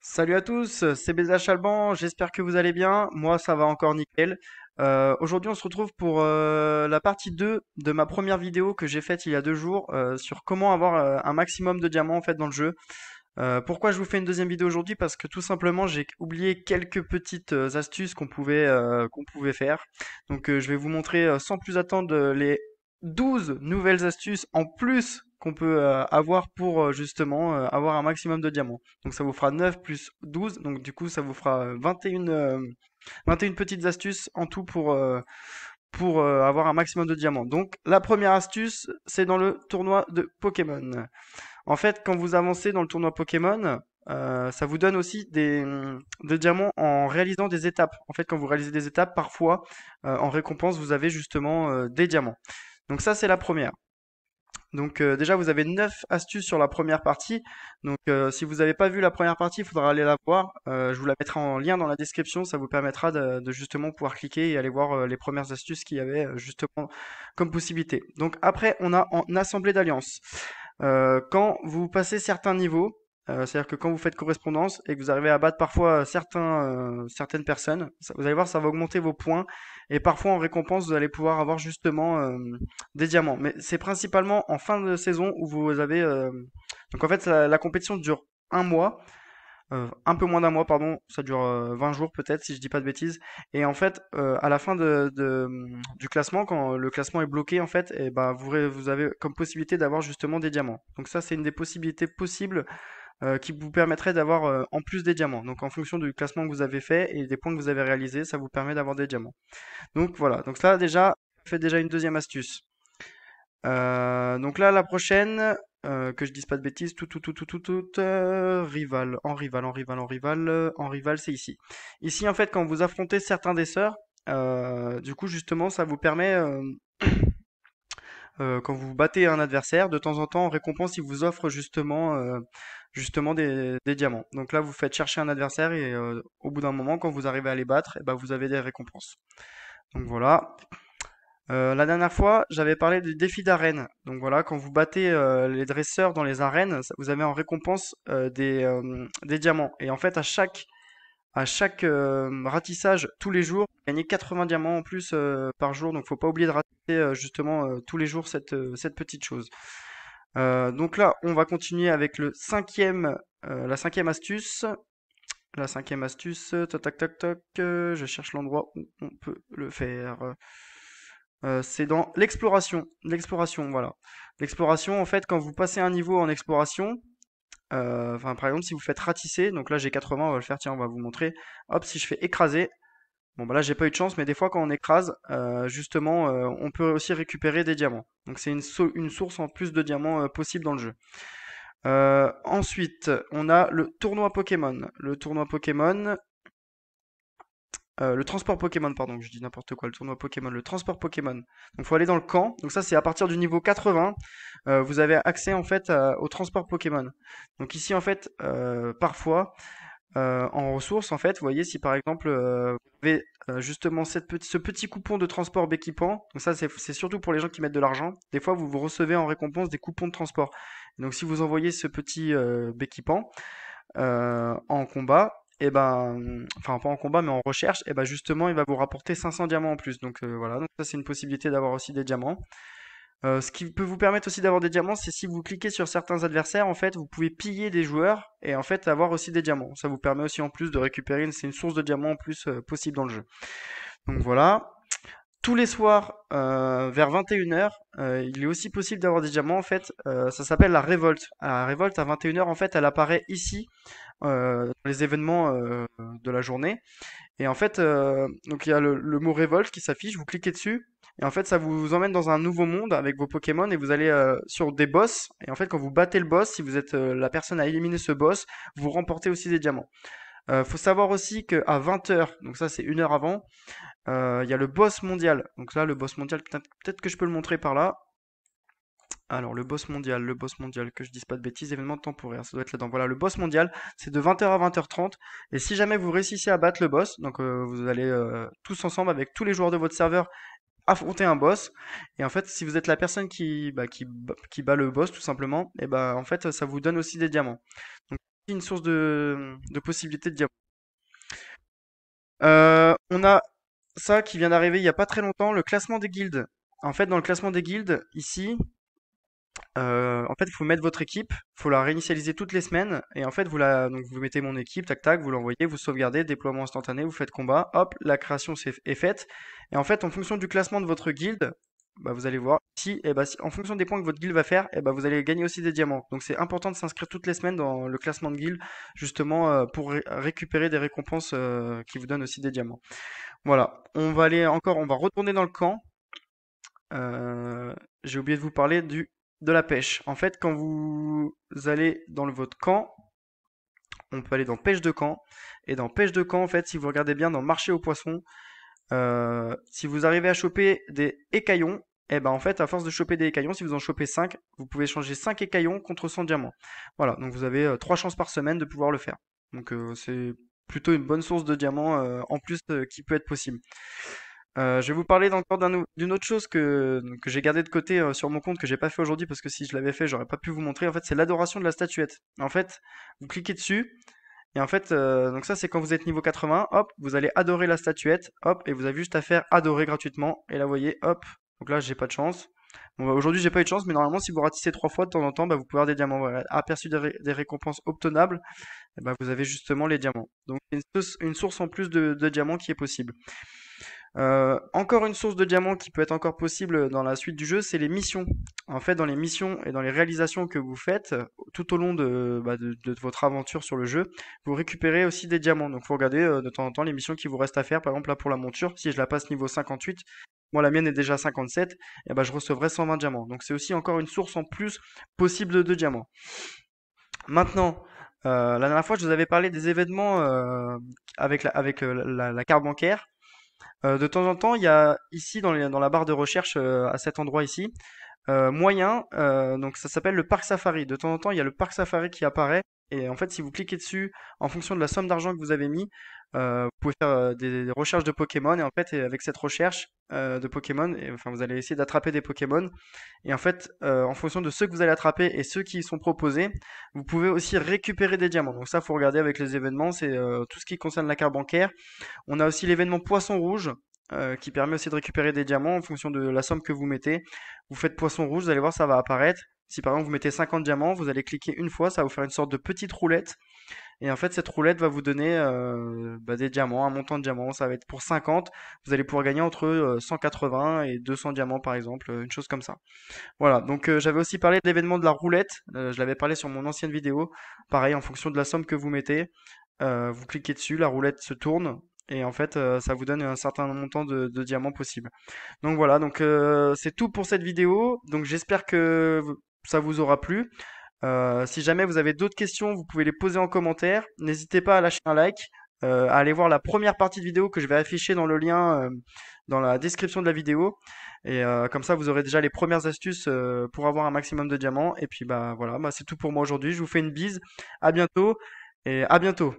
Salut à tous, c'est BZH Alban, j'espère que vous allez bien. Moi, ça va encore nickel. Aujourd'hui, on se retrouve pour la partie 2 de ma première vidéo que j'ai faite il y a 2 jours sur comment avoir un maximum de diamants en fait dans le jeu. Pourquoi je vous fais une deuxième vidéo aujourd'hui? Parce que tout simplement, j'ai oublié quelques petites astuces qu'on pouvait faire. Donc, je vais vous montrer sans plus attendre les 12 nouvelles astuces en plus qu'on peut avoir pour justement avoir un maximum de diamants. Donc ça vous fera 9 plus 12, donc du coup ça vous fera 21 petites astuces en tout pour avoir un maximum de diamants. Donc la première astuce, c'est dans le tournoi de Pokémon. En fait, quand vous avancez dans le tournoi Pokémon, ça vous donne aussi des diamants en réalisant des étapes. En fait, quand vous réalisez des étapes, parfois, en récompense, vous avez justement des diamants. Donc ça, c'est la première. Donc déjà, vous avez 9 astuces sur la première partie. Donc si vous n'avez pas vu la première partie, il faudra aller la voir. Je vous la mettrai en lien dans la description. Ça vous permettra de justement pouvoir cliquer et aller voir les premières astuces qu'il y avait justement comme possibilité. Donc après, on a en assemblée d'alliance. Quand vous passez certains niveaux, c'est-à-dire que quand vous faites correspondance et que vous arrivez à battre parfois certaines personnes, vous allez voir, ça va augmenter vos points. Et parfois en récompense, vous allez pouvoir avoir justement des diamants. Mais c'est principalement en fin de saison où vous avez... Donc en fait, la compétition dure un mois, un peu moins d'un mois, pardon. Ça dure 20 jours peut-être, si je dis pas de bêtises. Et en fait, à la fin du classement, quand le classement est bloqué, en fait, et ben, vous avez comme possibilité d'avoir justement des diamants. Donc ça, c'est une des possibilités possibles qui vous permettrait d'avoir en plus des diamants. Donc en fonction du classement que vous avez fait et des points que vous avez réalisés, ça vous permet d'avoir des diamants. Donc voilà, donc là déjà, fait déjà une deuxième astuce. Donc là, la prochaine, que je dise pas de bêtises, rival, en rival, c'est ici. Ici, en fait, quand vous affrontez certains des sœurs, du coup, justement, ça vous permet, quand vous battez un adversaire, de temps en temps, en récompense, il vous offre justement des diamants. Donc là, vous faites chercher un adversaire et au bout d'un moment, quand vous arrivez à les battre, eh ben, vous avez des récompenses. Donc voilà. La dernière fois, j'avais parlé du défi d'arène. Donc voilà, quand vous battez les dresseurs dans les arènes, vous avez en récompense des diamants. Et en fait, à chaque ratissage tous les jours, vous gagnez 80 diamants en plus par jour. Donc faut pas oublier de ratisser justement tous les jours cette petite chose. Donc là, on va continuer avec la cinquième astuce. La cinquième astuce, toc toc toc toc, je cherche l'endroit où on peut le faire. C'est dans l'exploration. L'exploration, voilà. L'exploration, en fait, quand vous passez un niveau en exploration, enfin, par exemple, si vous faites ratisser, donc là j'ai 80, on va le faire, tiens, on va vous montrer. Hop, si je fais écraser, bon, bah là j'ai pas eu de chance, mais des fois quand on écrase, justement, on peut aussi récupérer des diamants. Donc c'est une source en plus de diamants possible dans le jeu. Ensuite, on a le tournoi Pokémon. Le transport Pokémon, pardon, je dis n'importe quoi, le tournoi Pokémon, le transport Pokémon. Donc faut aller dans le camp. Donc ça c'est à partir du niveau 80, vous avez accès en fait au transport Pokémon. Donc ici en fait, parfois en ressources en fait, vous voyez si par exemple vous avez justement ce petit coupon de transport Béquipant. Donc ça c'est surtout pour les gens qui mettent de l'argent. Des fois vous recevez en récompense des coupons de transport. Donc si vous envoyez ce petit Béquipant en combat, et ben, enfin pas en combat mais en recherche, et ben justement il va vous rapporter 500 diamants en plus. Donc voilà, donc ça c'est une possibilité d'avoir aussi des diamants. Ce qui peut vous permettre aussi d'avoir des diamants, c'est si vous cliquez sur certains adversaires, en fait vous pouvez piller des joueurs et en fait avoir aussi des diamants. Ça vous permet aussi en plus de récupérer, c'est une source de diamants en plus possible dans le jeu. Donc voilà. Tous les soirs, vers 21h, il est aussi possible d'avoir des diamants. En fait, ça s'appelle la révolte. La révolte à 21h, en fait, elle apparaît ici dans les événements de la journée. Et en fait, donc il y a le mot révolte qui s'affiche. Vous cliquez dessus. Et en fait, ça vous emmène dans un nouveau monde avec vos Pokémon et vous allez sur des boss. Et en fait, quand vous battez le boss, si vous êtes la personne à éliminer ce boss, vous remportez aussi des diamants. Faut savoir aussi qu'à 20h, donc ça c'est une heure avant, il y a le boss mondial. Donc là, le boss mondial, peut-être que je peux le montrer par là. Alors, le boss mondial, que je dise pas de bêtises, événement temporaire, ça doit être là-dedans. Voilà, le boss mondial, c'est de 20h à 20h30. Et si jamais vous réussissez à battre le boss, donc vous allez tous ensemble avec tous les joueurs de votre serveur affronter un boss. Et en fait, si vous êtes la personne qui bat le boss, tout simplement, et ben en fait, ça vous donne aussi des diamants. une source de possibilités de diamants. On a ça qui vient d'arriver il y a pas très longtemps, le classement des guildes. En fait, dans le classement des guildes, ici, en fait, il faut mettre votre équipe, il faut la réinitialiser toutes les semaines, et en fait, donc vous mettez mon équipe, tac tac, vous l'envoyez, vous sauvegardez, déploiement instantané, vous faites combat, hop, la création est faite. Et en fait, en fonction du classement de votre guilde, bah, vous allez voir ici, et bah, en fonction des points que votre guilde va faire, et bah, vous allez gagner aussi des diamants. Donc c'est important de s'inscrire toutes les semaines dans le classement de guilde, justement pour récupérer des récompenses qui vous donnent aussi des diamants. Voilà, on va retourner dans le camp. J'ai oublié de vous parler de la pêche. En fait, quand vous allez dans votre camp, on peut aller dans pêche de camp. Et dans pêche de camp, en fait, si vous regardez bien dans marché aux poissons, si vous arrivez à choper des écaillons, et ben en fait, à force de choper des écaillons, si vous en chopez 5, vous pouvez changer 5 écaillons contre 100 diamants. Voilà, donc vous avez 3 chances par semaine de pouvoir le faire. Donc c'est plutôt une bonne source de diamants en plus qui peut être possible. Je vais vous parler encore d'une autre chose que j'ai gardé de côté sur mon compte que j'ai pas fait aujourd'hui parce que si je l'avais fait, j'aurais pas pu vous montrer. En fait, c'est l'adoration de la statuette. En fait, vous cliquez dessus et en fait, donc ça c'est quand vous êtes niveau 80, hop, vous allez adorer la statuette, hop, et vous avez juste à faire adorer gratuitement. Et là, vous voyez, hop, donc là j'ai pas de chance. Bon, bah, aujourd'hui j'ai pas eu de chance, mais normalement si vous ratissez 3 fois de temps en temps, bah, vous pouvez avoir des diamants. Voilà. Aperçu des récompenses obtenables, et bah, vous avez justement les diamants. Donc une source en plus de diamants qui est possible. Encore une source de diamants qui peut être encore possible dans la suite du jeu, c'est les missions. En fait, dans les missions et dans les réalisations que vous faites tout au long de votre aventure sur le jeu, vous récupérez aussi des diamants. Donc, vous regardez de temps en temps les missions qui vous restent à faire. Par exemple, là pour la monture, si je la passe niveau 58, moi la mienne est déjà 57, et ben je recevrai 120 diamants. Donc, c'est aussi encore une source en plus possible de diamants. Maintenant, la dernière fois, je vous avais parlé des événements avec la carte bancaire. De temps en temps, il y a ici dans la barre de recherche à cet endroit ici, moyen, donc ça s'appelle le parc Safari. De temps en temps, il y a le parc Safari qui apparaît. Et en fait, si vous cliquez dessus, en fonction de la somme d'argent que vous avez mis, vous pouvez faire des recherches de Pokémon. Et en fait, avec cette recherche de Pokémon, enfin, vous allez essayer d'attraper des Pokémon. Et en fait, en fonction de ceux que vous allez attraper et ceux qui y sont proposés, vous pouvez aussi récupérer des diamants. Donc ça, faut regarder avec les événements. C'est tout ce qui concerne la carte bancaire. On a aussi l'événement Poisson Rouge. Qui permet aussi de récupérer des diamants en fonction de la somme que vous mettez. Vous faites poisson rouge, vous allez voir, ça va apparaître. Si par exemple vous mettez 50 diamants, vous allez cliquer une fois, ça va vous faire une sorte de petite roulette. Et en fait, cette roulette va vous donner des diamants, un montant de diamants. Ça va être pour 50. Vous allez pouvoir gagner entre 180 et 200 diamants par exemple, une chose comme ça. Voilà, donc j'avais aussi parlé de l'événement de la roulette. Je l'avais parlé sur mon ancienne vidéo. Pareil, en fonction de la somme que vous mettez, vous cliquez dessus, la roulette se tourne. Et en fait, ça vous donne un certain montant de diamants possible. Donc voilà, donc c'est tout pour cette vidéo. Donc j'espère que ça vous aura plu. Si jamais vous avez d'autres questions, vous pouvez les poser en commentaire. N'hésitez pas à lâcher un like, à aller voir la première partie de vidéo que je vais afficher dans le lien dans la description de la vidéo. Et comme ça, vous aurez déjà les premières astuces pour avoir un maximum de diamants. Et puis bah voilà, bah, c'est tout pour moi aujourd'hui. Je vous fais une bise. À bientôt et à bientôt.